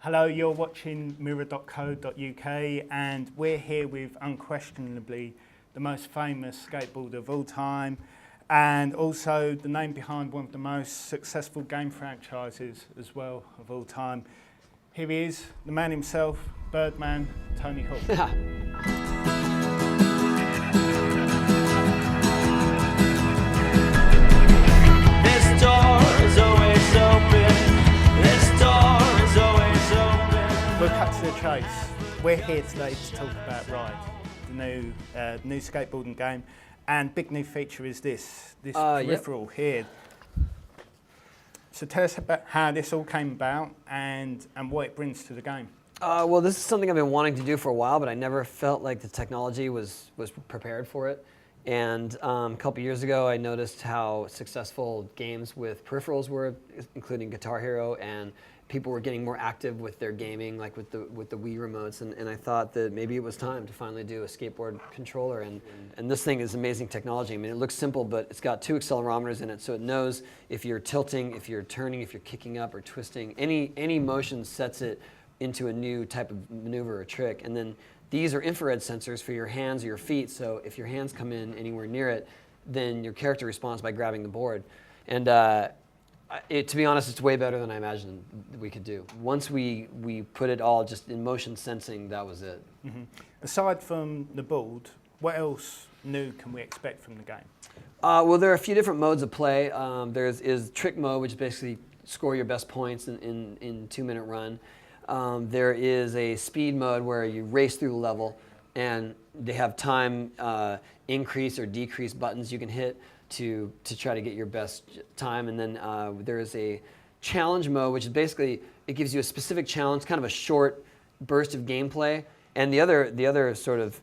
Hello, you're watching mirror.co.uk and we're here with unquestionably the most famous skateboarder of all time and also the name behind one of the most successful game franchises as well of all time. Here he is, the man himself, Birdman, Tony Hawk. This door is always open. This door is always open. We'll cut to the chase. We're here today to talk about Ride, the new skateboarding game, and big new feature is this peripheral here. So tell us about how this all came about and what it brings to the game. Well, this is something I've been wanting to do for a while, but I never felt like the technology was prepared for it. And a couple years ago, I noticed how successful games with peripherals were, including Guitar Hero, and people were getting more active with their gaming, like with the Wii remotes. And I thought that maybe it was time to finally do a skateboard controller. And this thing is amazing technology. I mean, it looks simple, but it's got 2 accelerometers in it, so it knows if you're tilting, if you're turning, if you're kicking up or twisting. Any motion sets it into a new type of maneuver or trick. And then these are infrared sensors for your hands or your feet, so if your hands come in anywhere near it, then your character responds by grabbing the board. And to be honest, it's way better than I imagined we could do. Once we put it all just in motion sensing, that was it. Mm-hmm. Aside from the board, what else new can we expect from the game? Well, there are a few different modes of play. There's trick mode, which is basically score your best points in 2-minute run. There is a speed mode where you race through the level, and they have time increase or decrease buttons you can hit to try to get your best time. And then there is a challenge mode, which is basically, it gives you a specific challenge, kind of a short burst of gameplay. And the other sort of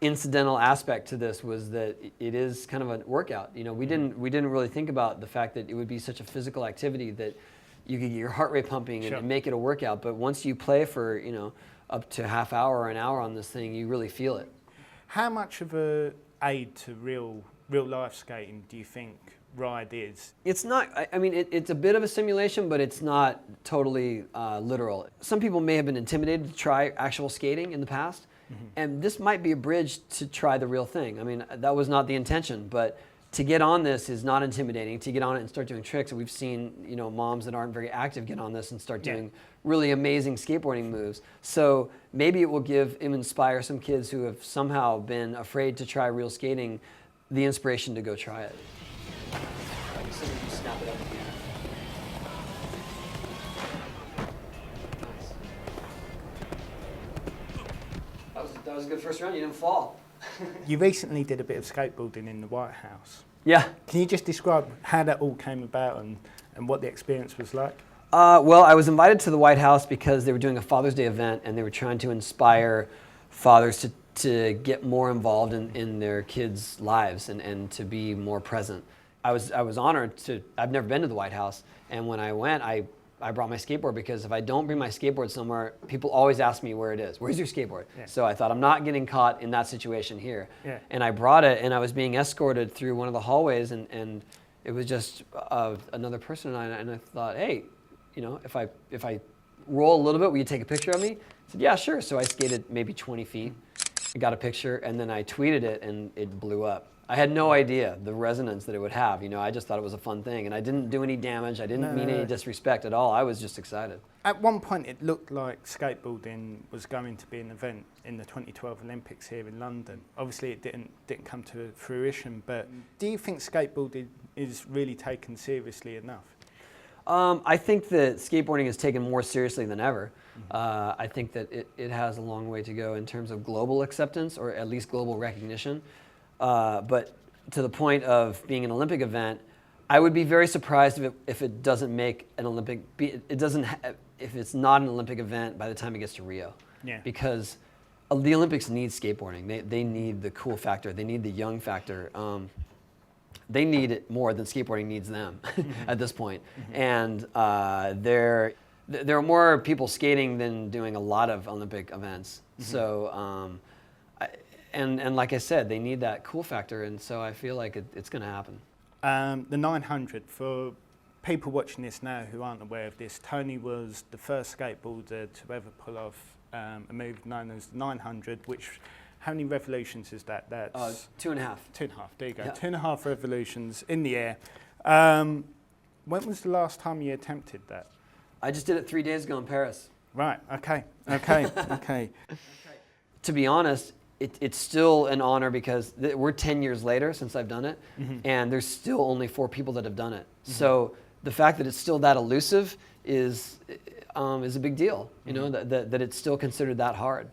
incidental aspect to this was that it is kind of a workout. You know, we didn't really think about the fact that it would be such a physical activity that you could get your heart rate pumping and make it a workout. But once you play for, up to half hour or an hour on this thing, you really feel it. How much of a aid to real life skating do you think Ride is? It's not, I mean, it's a bit of a simulation, but it's not totally literal. Some people may have been intimidated to try actual skating in the past, and this might be a bridge to try the real thing. I mean, that was not the intention, but to get on this is not intimidating. To get on it and start doing tricks, we've seen moms that aren't very active get on this and start doing really amazing skateboarding moves. So maybe it will inspire some kids who have somehow been afraid to try real skating the inspiration to go try it. So you snap it up in the air. Nice. That was a good first round. You didn't fall. You recently did a bit of skateboarding in the White House. Yeah. Can you just describe how that all came about and what the experience was like? Well, I was invited to the White House because they were doing a Father's Day event and they were trying to inspire fathers to get more involved in their kids' lives and to be more present. I was honored to. I've never been to the White House, and when I went, I brought my skateboard because if I don't bring my skateboard somewhere, people always ask me where it is. Where's your skateboard? Yeah. So I thought, I'm not getting caught in that situation here. Yeah. And I brought it, and I was being escorted through one of the hallways, and it was just another person, and I thought, hey, if I roll a little bit, will you take a picture of me? I said, yeah, sure. So I skated maybe 20 feet, I got a picture, and then I tweeted it, and it blew up. I had no idea the resonance that it would have. I just thought it was a fun thing, and I didn't do any damage. I didn't mean any disrespect at all. I was just excited. At one point, it looked like skateboarding was going to be an event in the 2012 Olympics here in London. Obviously, it didn't come to fruition, but do you think skateboarding is really taken seriously enough? I think that skateboarding is taken more seriously than ever. I think that it has a long way to go in terms of global acceptance, or at least global recognition. But to the point of being an Olympic event, I would be very surprised if it doesn't make an Olympic. If it's not an Olympic event by the time it gets to Rio. Yeah. Because the Olympics need skateboarding. They need the cool factor. They need the young factor. They need it more than skateboarding needs them at this point. And there are more people skating than doing a lot of Olympic events. So. And like I said, they need that cool factor, and so I feel like it's going to happen. The 900 for people watching this now who aren't aware of this, Tony was the first skateboarder to ever pull off a move known as the 900, which, how many revolutions is that? That's 2.5. 2.5, there you go. Yeah. 2.5 revolutions in the air. When was the last time you attempted that? I just did it 3 days ago in Paris. Right, okay. To be honest, it's still an honor because we're 10 years later since I've done it, and there's still only 4 people that have done it. So the fact that it's still that elusive is a big deal. You know, that it's still considered that hard.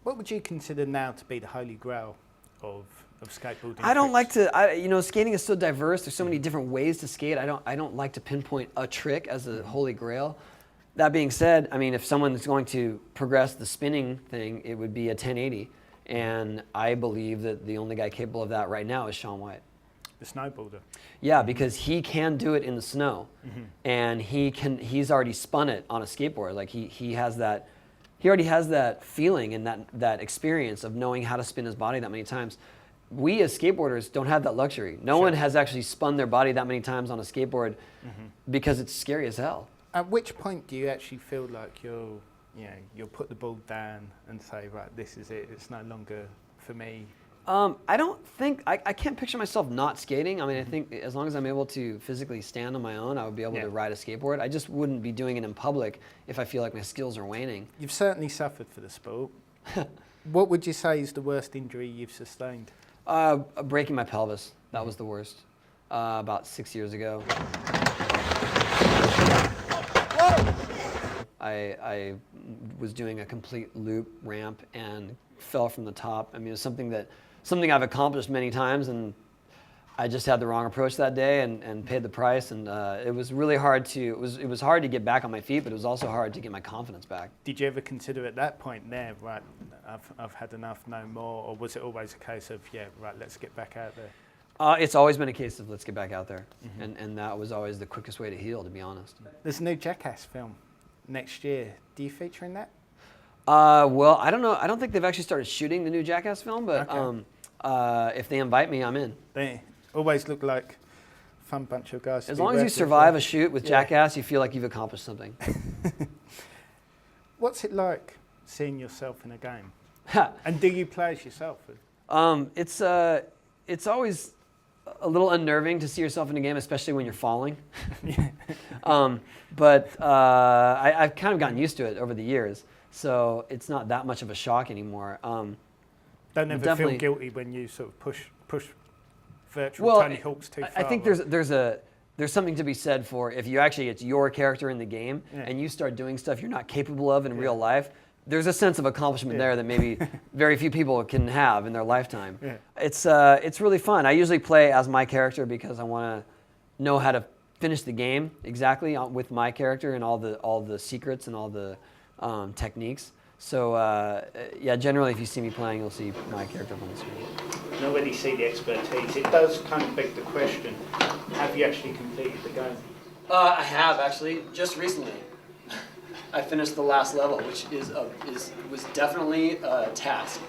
What would you consider now to be the holy grail of skateboarding? I don't like to. You know, skating is so diverse. There's so many different ways to skate. I don't like to pinpoint a trick as a holy grail. That being said, I mean, if someone is going to progress the spinning thing, it would be a 1080. And I believe that the only guy capable of that right now is Shaun White. The snowboarder. Yeah, because he can do it in the snow, and he's already spun it on a skateboard. Like he already has that feeling and that experience of knowing how to spin his body that many times. We as skateboarders don't have that luxury. No one has actually spun their body that many times on a skateboard because it's scary as hell. At which point do you actually feel like you'll put the ball down and say, right, this is it, it's no longer for me? I don't think, I can't picture myself not skating. I mean, I think as long as I'm able to physically stand on my own, I would be able to ride a skateboard. I just wouldn't be doing it in public if I feel like my skills are waning. You've certainly suffered for the sport. What would you say is the worst injury you've sustained? Breaking my pelvis. That was the worst. About 6 years ago. I was doing a complete loop ramp and fell from the top. I mean, it was something I've accomplished many times, and I just had the wrong approach that day and paid the price. And it was really hard it was hard to get back on my feet, but it was also hard to get my confidence back. Did you ever consider at that point there, right, I've had enough, no more, or was it always a case of, yeah, right, let's get back out there? It's always been a case of let's get back out there, and that was always the quickest way to heal, to be honest. There's a new Jackass film next year. Do you feature in that? Well, I don't know. I don't think they've actually started shooting the new Jackass film, but if they invite me, I'm in. They always look like a fun bunch of guys. As long as you survive a shoot with Jackass, you feel like you've accomplished something. What's it like seeing yourself in a game? And do you play as yourself? It's always a little unnerving to see yourself in a game, especially when you're falling. But I've kind of gotten used to it over the years, so it's not that much of a shock anymore. Don't ever feel guilty when you sort of push virtual Tony Hawk's too far. I think there's something to be said for if it's your character in the game and you start doing stuff you're not capable of in real life. There's a sense of accomplishment there that maybe very few people can have in their lifetime. It's really fun. I usually play as my character because I want to know how to finish the game exactly with my character and all the secrets and all the techniques. So generally if you see me playing, you'll see my character up on the screen. You already see the expertise. It does kind of beg the question: have you actually completed the game? I have actually, just recently. I finished the last level, which was definitely a task.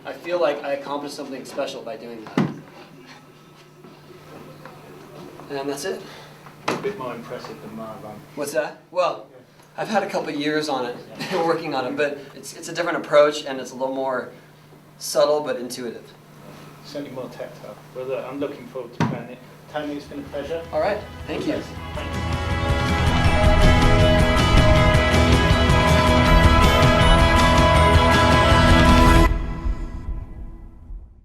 I feel like I accomplished something special by doing that. And that's it. A bit more impressive than my run. What's that? Well, I've had a couple of years on it, working on it, but it's a different approach and it's a little more subtle but intuitive. Certainly more tactile. Well, look, I'm looking forward to playing it. Tony, it's been a pleasure. All right, thank you.